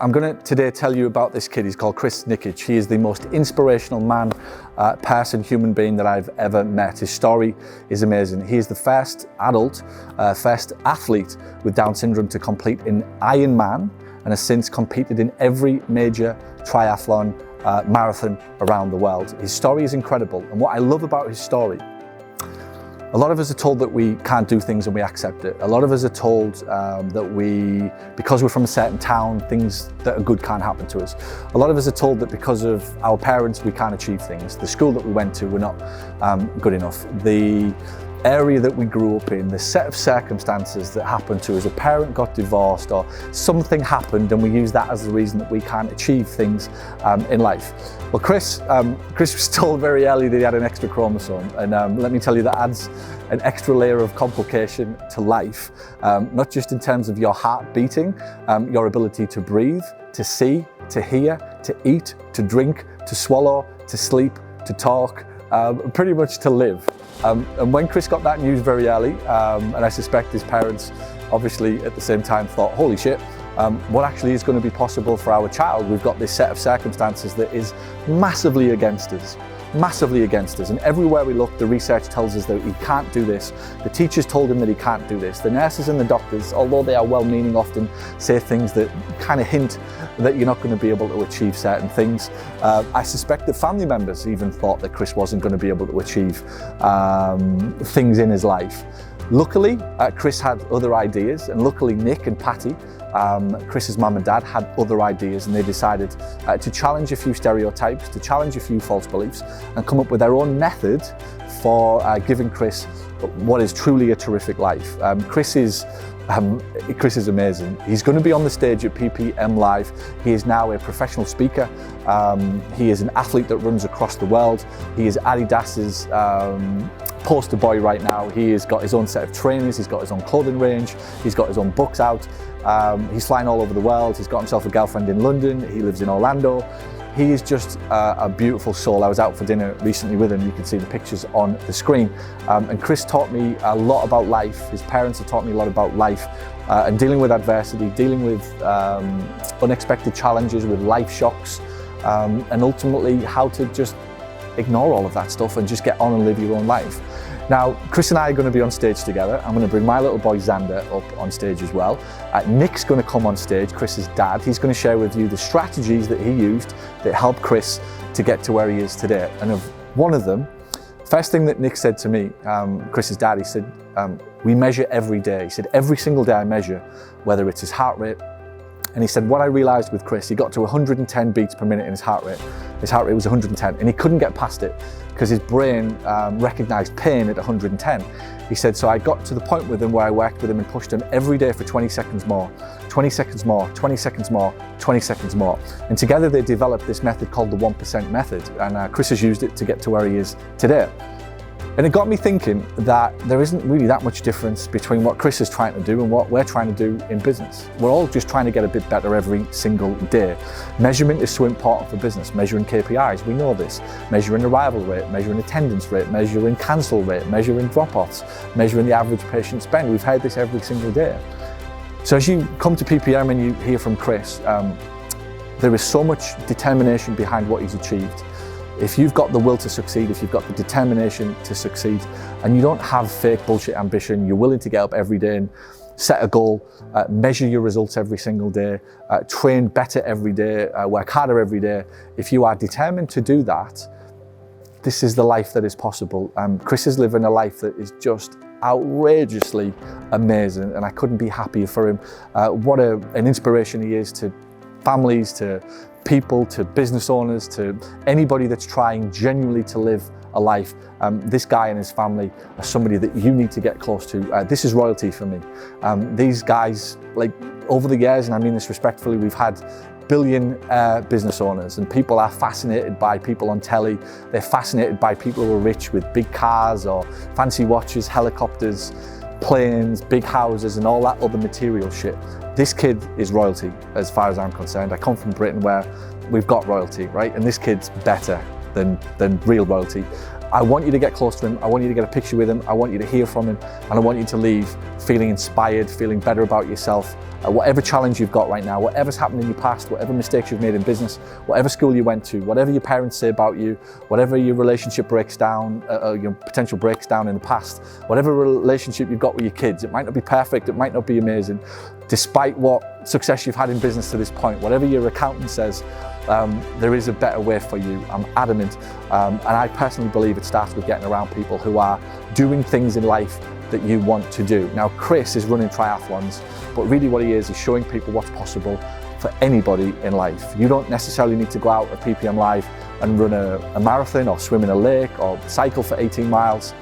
I'm going to today tell you about this kid. He's called Chris Nikic. He is the most inspirational man, person, human being that I've ever met. His story is amazing. He is the first adult, first athlete with Down syndrome to complete an Ironman and has since competed in every major triathlon, marathon around the world. His story is incredible, and what I love about his story, a lot of us are told that we can't do things and we accept it. A lot of us are told that because we're from a certain town, things that are good can't happen to us. A lot of us are told that because of our parents, we can't achieve things. The school that we went to, we're not good enough. The area that we grew up in, the set of circumstances that happened to us, a parent got divorced or something happened, and we use that as the reason that we can't achieve things in life. Well, Chris was told very early that he had an extra chromosome, and let me tell you, that adds an extra layer of complication to life, not just in terms of your heart beating, your ability to breathe, to see, to hear, to eat, to drink, to swallow, to sleep, to talk, pretty much to live. And when Chris got that news very early, and I suspect his parents obviously at the same time thought, holy shit, what actually is going to be possible for our child? We've got this set of circumstances that is massively against us. And everywhere we look, the research tells us that he can't do this. The teachers told him that he can't do this. The nurses and the doctors, although they are well-meaning, often say things that kind of hint that you're not going to be able to achieve certain things. I suspect that family members even thought that Chris wasn't going to be able to achieve things in his life. Luckily, Chris had other ideas, and luckily Nick and Patty, Chris's mum and dad, had other ideas, and they decided to challenge a few stereotypes, to challenge a few false beliefs, and come up with their own method for giving Chris what is truly a terrific life. Chris is amazing. He's going to be on the stage at PPM Live. He is now a professional speaker. He is an athlete that runs across the world. He is Adidas's poster boy right now. He has got his own set of trainers. He's got his own clothing range. He's got his own books out. He's flying all over the world. He's got himself a girlfriend in London. He lives in Orlando. He is just a beautiful soul. I was out for dinner recently with him. You can see the pictures on the screen. And Chris taught me a lot about life. His parents have taught me a lot about life and dealing with adversity, dealing with unexpected challenges, with life shocks, and ultimately how to just ignore all of that stuff and just get on and live your own life. Now, Chris and I are going to be on stage together. I'm going to bring my little boy Xander up on stage as well. Nick's going to come on stage, Chris's dad. He's going to share with you the strategies that he used that helped Chris to get to where he is today. And of one of them, first thing that Nick said to me, Chris's dad, he said, we measure every day. He said, every single day I measure, whether it's his heart rate. And he said, what I realized with Chris, he got to 110 beats per minute in his heart rate. His heart rate was 110, and he couldn't get past it because his brain recognized pain at 110. He said, so I got to the point with him where I worked with him and pushed him every day for 20 seconds more, 20 seconds more, 20 seconds more, 20 seconds more. And together they developed this method called the 1% method. And Chris has used it to get to where he is today. And it got me thinking that there isn't really that much difference between what Chris is trying to do and what we're trying to do in business. We're all just trying to get a bit better every single day. Measurement is so important for business. Measuring KPIs, we know this. Measuring arrival rate, measuring attendance rate, measuring cancel rate, measuring drop-offs, measuring the average patient spend. We've heard this every single day. So as you come to PPM and you hear from Chris, there is so much determination behind what he's achieved. If you've got the will to succeed, if you've got the determination to succeed, and you don't have fake bullshit ambition, you're willing to get up every day and set a goal, measure your results every single day, train better every day, work harder every day. If you are determined to do that, this is the life that is possible. Chris is living a life that is just outrageously amazing, and I couldn't be happier for him. What an inspiration he is to families, to people, to business owners, to anybody that's trying genuinely to live a life. This guy and his family are somebody that you need to get close to. This is royalty for me. These guys, like over the years, and I mean this respectfully, we've had billionaire business owners, and people are fascinated by people on telly. They're fascinated by people who are rich with big cars or fancy watches, helicopters, planes, big houses, and all that other material shit. This kid is royalty as far as I'm concerned. I come from Britain where we've got royalty, right? And this kid's better than real royalty. I want you to get close to him. I want you to get a picture with him. I want you to hear from him, and I want you to leave feeling inspired, feeling better about yourself. Whatever challenge you've got right now, whatever's happened in your past, whatever mistakes you've made in business, whatever school you went to, whatever your parents say about you, whatever your relationship breaks down, your potential breaks down in the past, whatever relationship you've got with your kids, it might not be perfect, it might not be amazing. Despite what success you've had in business to this point, whatever your accountant says, there is a better way for you. I'm adamant, and I personally believe it starts with getting around people who are doing things in life that you want to do. Now, Chris is running triathlons, but really what he is showing people what's possible for anybody in life. You don't necessarily need to go out at PPM Live and run a marathon or swim in a lake or cycle for 18 miles,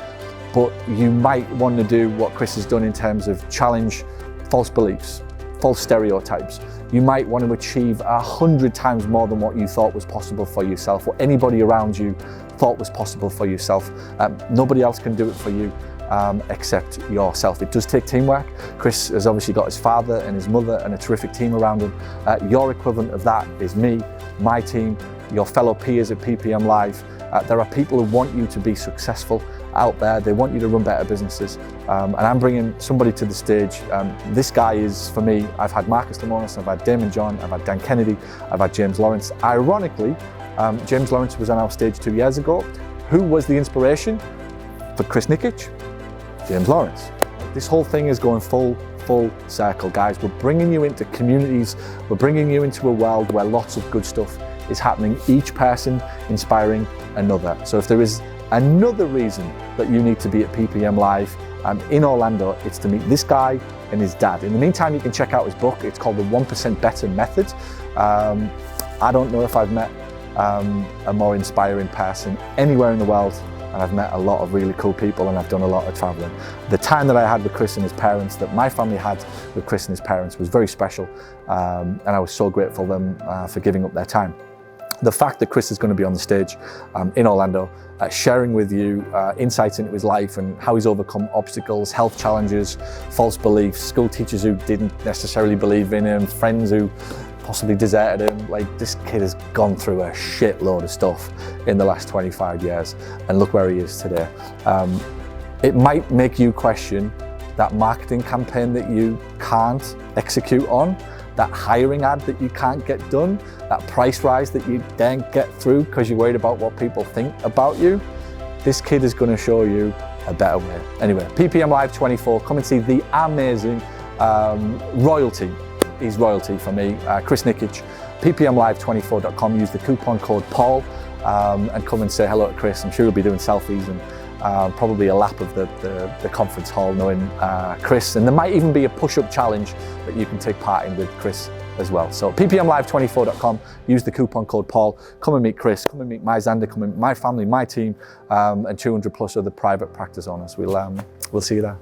but you might want to do what Chris has done in terms of challenge false beliefs, false stereotypes. You might want to achieve 100 times more than what you thought was possible for yourself, or anybody around you thought was possible for yourself. Nobody else can do it for you except yourself. It does take teamwork. Chris has obviously got his father and his mother and a terrific team around him. Your equivalent of that is me, my team, your fellow peers at PPM Live. There are people who want you to be successful out there. They want you to run better businesses, and I'm bringing somebody to the stage. This guy is, for me, I've had Marcus Lemonis, I've had Damon John, I've had Dan Kennedy, I've had James Lawrence. Ironically, James Lawrence was on our stage 2 years ago. Who was the inspiration for Chris Nikic? James Lawrence. This whole thing is going full circle, guys. We're bringing you into communities, we're bringing you into a world where lots of good stuff is happening, each person inspiring another. So if there is another reason that you need to be at PPM Live in Orlando, it's to meet this guy and his dad. In the meantime, you can check out his book. It's called The 1% Better Method. I don't know if I've met a more inspiring person anywhere in the world, and I've met a lot of really cool people, and I've done a lot of traveling. The time that I had with Chris and his parents, that my family had with Chris and his parents, was very special, and I was so grateful to them for giving up their time. The fact that Chris is going to be on the stage in Orlando, sharing with you insights into his life and how he's overcome obstacles, health challenges, false beliefs, school teachers who didn't necessarily believe in him, friends who possibly deserted him. Like, this kid has gone through a shitload of stuff in the last 25 years, and look where he is today. It might make you question that marketing campaign that you can't execute on, that hiring ad that you can't get done, that price rise that you didn't get through because you're worried about what people think about you. This kid is going to show you a better way. Anyway, PPM Live 24, come and see the amazing royalty. He's royalty for me, Chris Nikic. ppmlive24.com, use the coupon code Paul and come and say hello to Chris. I'm sure he'll be doing selfies and probably a lap of the conference hall knowing Chris, and there might even be a push-up challenge that you can take part in with Chris as well. So ppmlive24.com, use the coupon code Paul, come and meet Chris, come and meet my Xander, come and meet my family, my team, and 200 plus other private practice owners. We'll see you there.